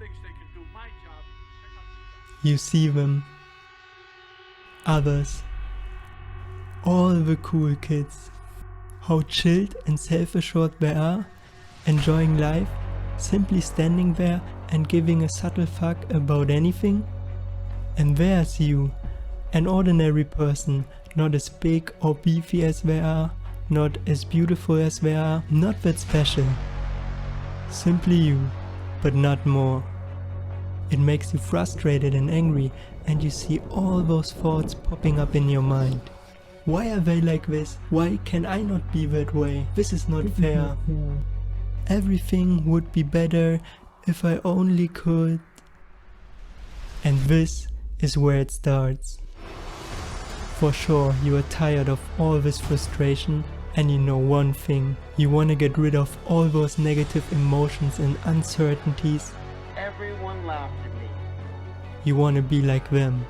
thinks they can do my job, check out You see them. Others. All the cool kids. How chilled and self-assured they are, enjoying life, simply standing there and giving a subtle fuck about anything. And there's you, an ordinary person, not as big or beefy as they are, not as beautiful as they are, not that special. Simply you, but not more. It makes you frustrated and angry, and you see all those thoughts popping up in your mind. Why are they like this? Why can I not be that way? This is not fair. Everything would be better if I only could. And this is where it starts. For sure, you are tired of all this frustration, and you know one thing. You want to get rid of all those negative emotions and uncertainties. Everyone laughed at me. You want to be like them.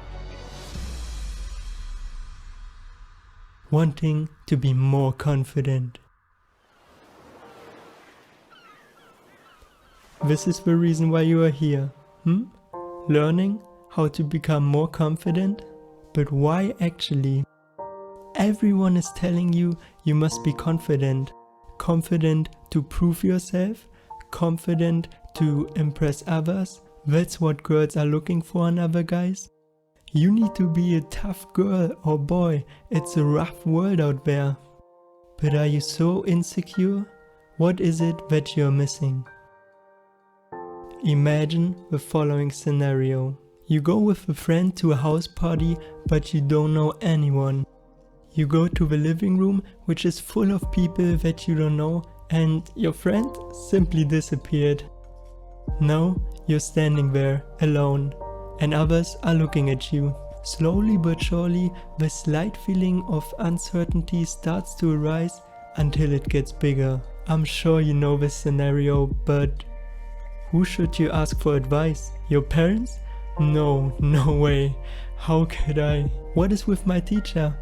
Wanting to be more confident. This is the reason why you are here, Learning how to become more confident? But why actually? Everyone is telling you you must be confident. Confident to prove yourself, confident to impress others. That's what girls are looking for in other guys. You need to be a tough girl or boy, it's a rough world out there. But are you so insecure? What is it that you're missing? Imagine the following scenario. You go with a friend to a house party, but you don't know anyone. You go to the living room, which is full of people that you don't know, and your friend simply disappeared. Now you're standing there, alone, and others are looking at you. Slowly but surely, the slight feeling of uncertainty starts to arise until it gets bigger. I'm sure you know this scenario, but who should you ask for advice? Your parents? No way. How could I? What is with my teacher?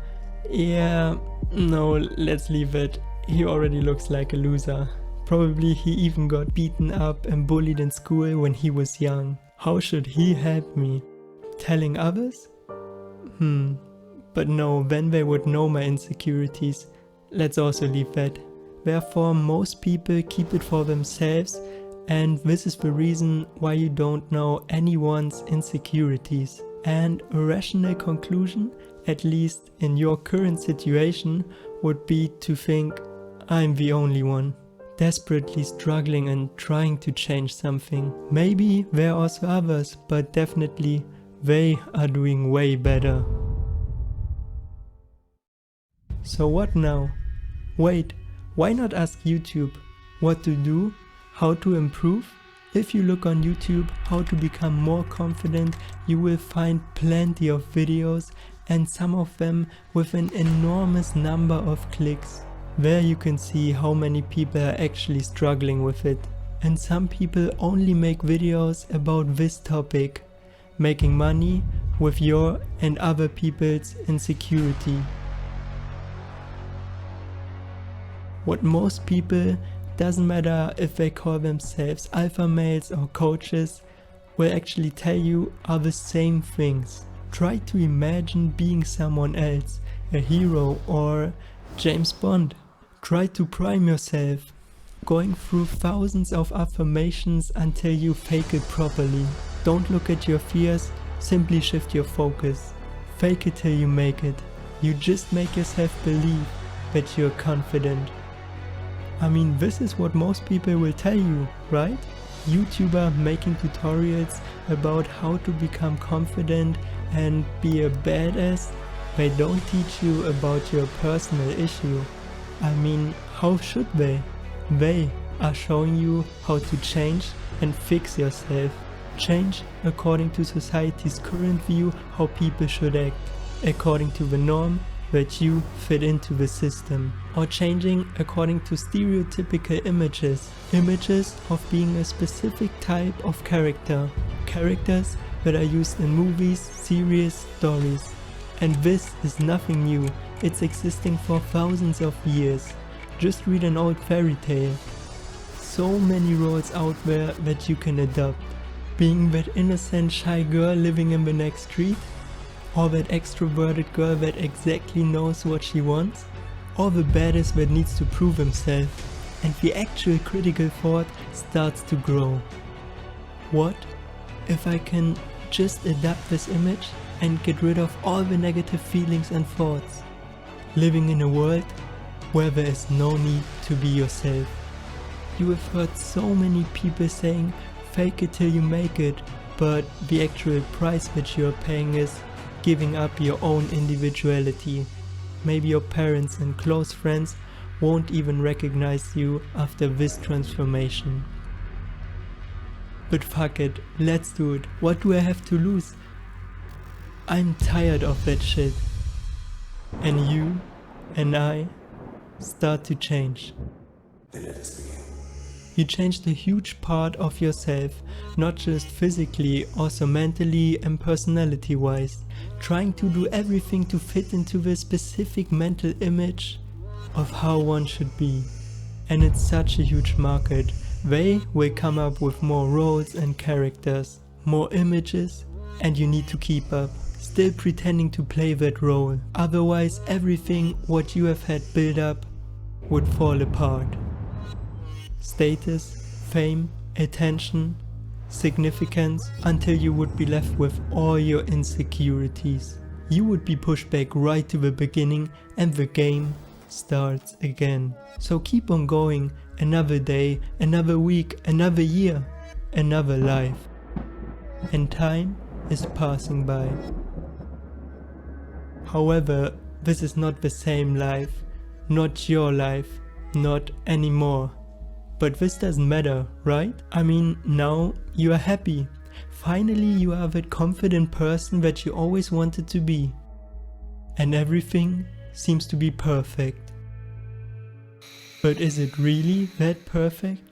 Yeah, no, let's leave it. He already looks like a loser. Probably he even got beaten up and bullied in school when he was young. How should he help me? Telling others? But no, then they would know my insecurities. Let's also leave that. Therefore, most people keep it for themselves, and this is the reason why you don't know anyone's insecurities. And a rational conclusion, at least in your current situation, would be to think, I'm the only one, desperately struggling and trying to change something. Maybe there are also others, but definitely they are doing way better. So what now? Wait, why not ask YouTube what to do, how to improve? If you look on YouTube how to become more confident, you will find plenty of videos, and some of them with an enormous number of clicks. There you can see how many people are actually struggling with it. And some people only make videos about this topic, making money with your and other people's insecurity. What most people, doesn't matter if they call themselves alpha males or coaches, will actually tell you are the same things. Try to imagine being someone else, a hero or James Bond. Try to prime yourself, going through thousands of affirmations until you fake it properly. Don't look at your fears, simply shift your focus. Fake it till you make it. You just make yourself believe that you're confident. I mean, this is what most people will tell you, right? YouTuber making tutorials about how to become confident and be a badass. They don't teach you about your personal issue. I mean, how should they? They are showing you how to change and fix yourself. Change according to society's current view how people should act, according to the norm that you fit into the system, or changing according to stereotypical images of being a specific type of characters that are used in movies, series, stories. And this is nothing new, it's existing for thousands of years. Just read an old fairy tale. So many roles out there that you can adopt. Being that innocent, shy girl living in the next street? Or that extroverted girl that exactly knows what she wants? Or the baddest that needs to prove himself, and the actual critical thought starts to grow. What if I can just adapt this image and get rid of all the negative feelings and thoughts? Living in a world where there is no need to be yourself. You have heard so many people saying, fake it till you make it, but the actual price that you are paying is giving up your own individuality. Maybe your parents and close friends won't even recognize you after this transformation. But fuck it, let's do it. What do I have to lose? I'm tired of that shit. And you and I start to change. You changed a huge part of yourself, not just physically, also mentally and personality wise, trying to do everything to fit into the specific mental image of how one should be. And it's such a huge market. They will come up with more roles and characters, more images, and you need to keep up, still pretending to play that role. Otherwise everything what you have had built up would fall apart. Status, fame, attention, significance, until you would be left with all your insecurities. You would be pushed back right to the beginning and the game starts again. So keep on going, another day, another week, another year, another life. And time is passing by. However, this is not the same life, not your life, not anymore. But this doesn't matter, right? I mean, now you are happy. Finally you are that confident person that you always wanted to be. And everything seems to be perfect. But is it really that perfect?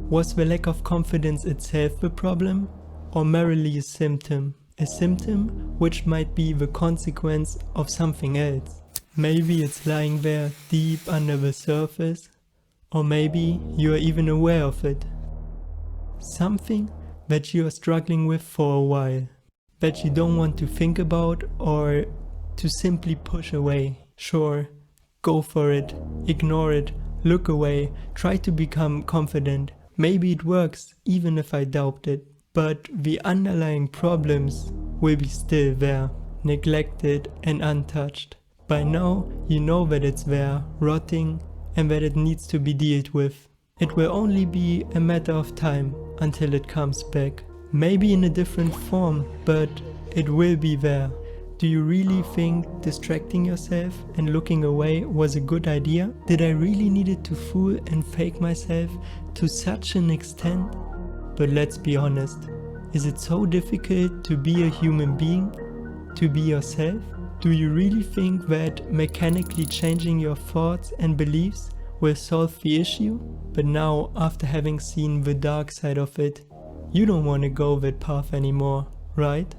Was the lack of confidence itself the problem, or merely a symptom? A symptom which might be the consequence of something else. Maybe it's lying there deep under the surface, or maybe you are even aware of it. Something that you are struggling with for a while, that you don't want to think about or to simply push away. Sure, go for it, ignore it, look away, try to become confident. Maybe it works, even if I doubt it. But the underlying problems will be still there, neglected and untouched. By now, you know that it's there, rotting, and that it needs to be dealt with. It will only be a matter of time until it comes back. Maybe in a different form, but it will be there. Do you really think distracting yourself and looking away was a good idea? Did I really need to fool and fake myself to such an extent? But let's be honest, is it so difficult to be a human being? To be yourself? Do you really think that mechanically changing your thoughts and beliefs will solve the issue? But now, after having seen the dark side of it, you don't want to go that path anymore, right?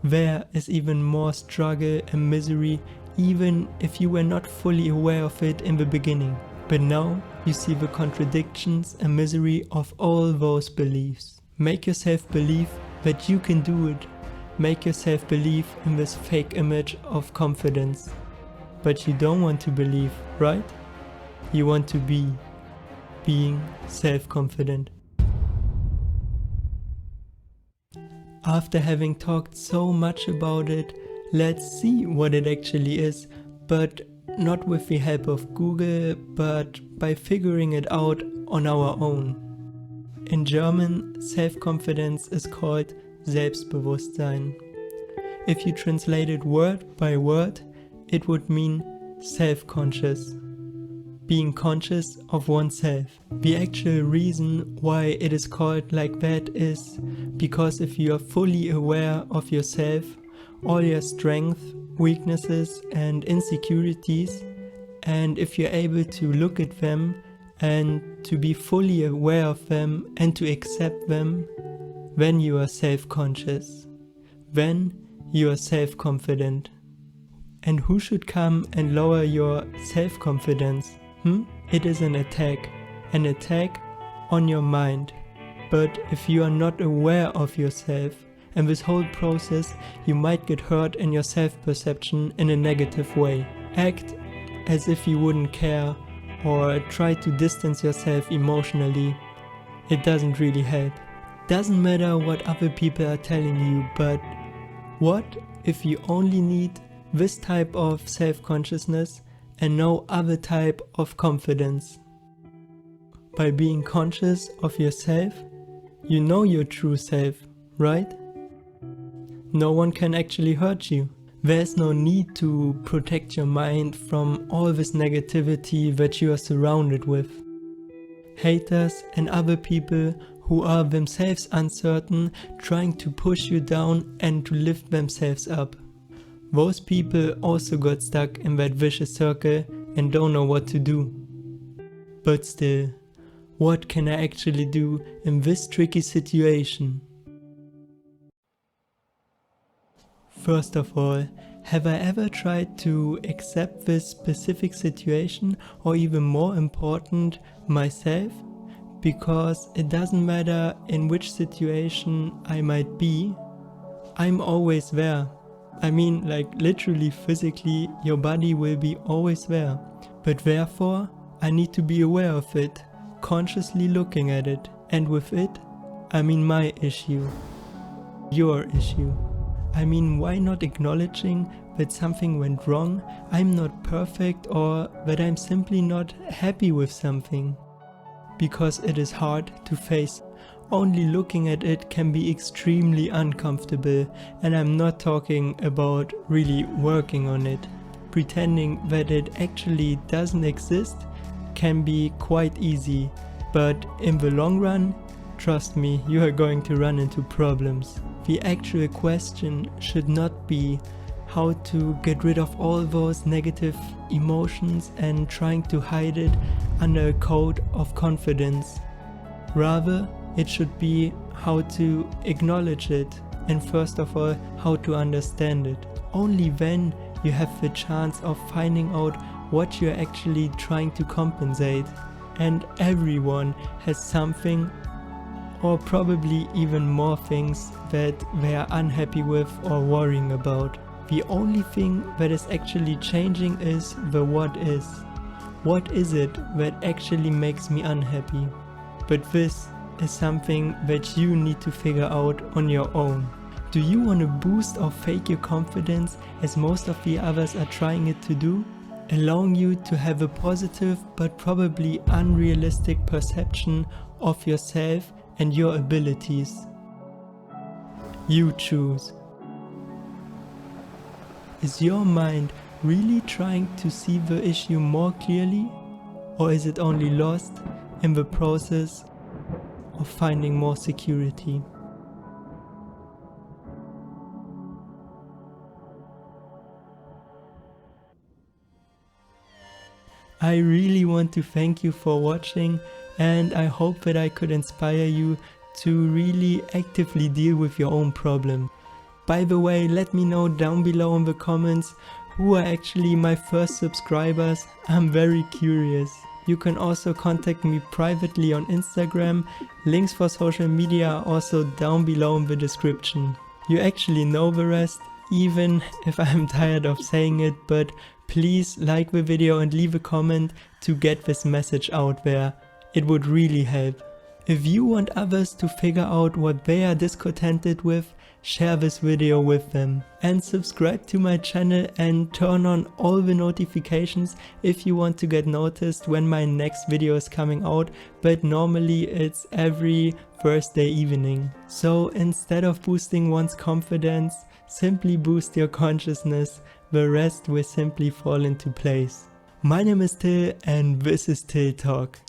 There is even more struggle and misery, even if you were not fully aware of it in the beginning. But now you see the contradictions and misery of all those beliefs. Make yourself believe that you can do it. Make yourself believe in this fake image of confidence. But you don't want to believe, right? You want to be being self-confident. After having talked so much about it, let's see what it actually is, but not with the help of Google, but by figuring it out on our own. In German, self-confidence is called Selbstbewusstsein. If you translate it word by word, it would mean self-conscious. Being conscious of oneself. The actual reason why it is called like that is because if you are fully aware of yourself, all your strengths, weaknesses and insecurities, and if you're able to look at them and to be fully aware of them and to accept them, then you are self-conscious. when you are self-confident. And who should come and lower your self-confidence? It is an attack on your mind. But if you are not aware of yourself, and this whole process, you might get hurt in your self-perception in a negative way. Act as if you wouldn't care, or try to distance yourself emotionally. It doesn't really help. Doesn't matter what other people are telling you, but what if you only need this type of self-consciousness and no other type of confidence? By being conscious of yourself, you know your true self, right? No one can actually hurt you. There's no need to protect your mind from all this negativity that you are surrounded with. Haters and other people who are themselves uncertain, trying to push you down and to lift themselves up. Those people also got stuck in that vicious circle and don't know what to do. But still, what can I actually do in this tricky situation? First of all, have I ever tried to accept this specific situation, or even more important, myself? Because it doesn't matter in which situation I might be, I'm always there. I mean, like literally physically, your body will be always there. But therefore, I need to be aware of it, consciously looking at it. And with it, I mean my issue, your issue. I mean, why not acknowledging that something went wrong, I'm not perfect, or that I'm simply not happy with something? Because it is hard to face. Only looking at it can be extremely uncomfortable, and I'm not talking about really working on it. Pretending that it actually doesn't exist can be quite easy, but in the long run, trust me, you are going to run into problems. The actual question should not be how to get rid of all those negative emotions and trying to hide it under a code of confidence. Rather, it should be how to acknowledge it, and first of all, how to understand it. Only then you have the chance of finding out what you're actually trying to compensate. And everyone has something, or probably even more things, that they are unhappy with or worrying about. The only thing that is actually changing is the what is. What is it that actually makes me unhappy? But this is something that you need to figure out on your own. Do you want to boost or fake your confidence as most of the others are trying it to do? Allowing you to have a positive but probably unrealistic perception of yourself and your abilities. You choose. Is your mind really trying to see the issue more clearly, or is it only lost in the process of finding more security? I really want to thank you for watching, and I hope that I could inspire you to really actively deal with your own problem. By the way, let me know down below in the comments who are actually my first subscribers. I'm very curious. You can also contact me privately on Instagram. Links for social media are also down below in the description. You actually know the rest, even if I'm tired of saying it, but please like the video and leave a comment to get this message out there. It would really help. If you want others to figure out what they are discontented with, share this video with them. And subscribe to my channel and turn on all the notifications if you want to get noticed when my next video is coming out, but normally it's every Thursday evening. So instead of boosting one's confidence, simply boost your consciousness. The rest will simply fall into place. My name is Till and this is Till Talk.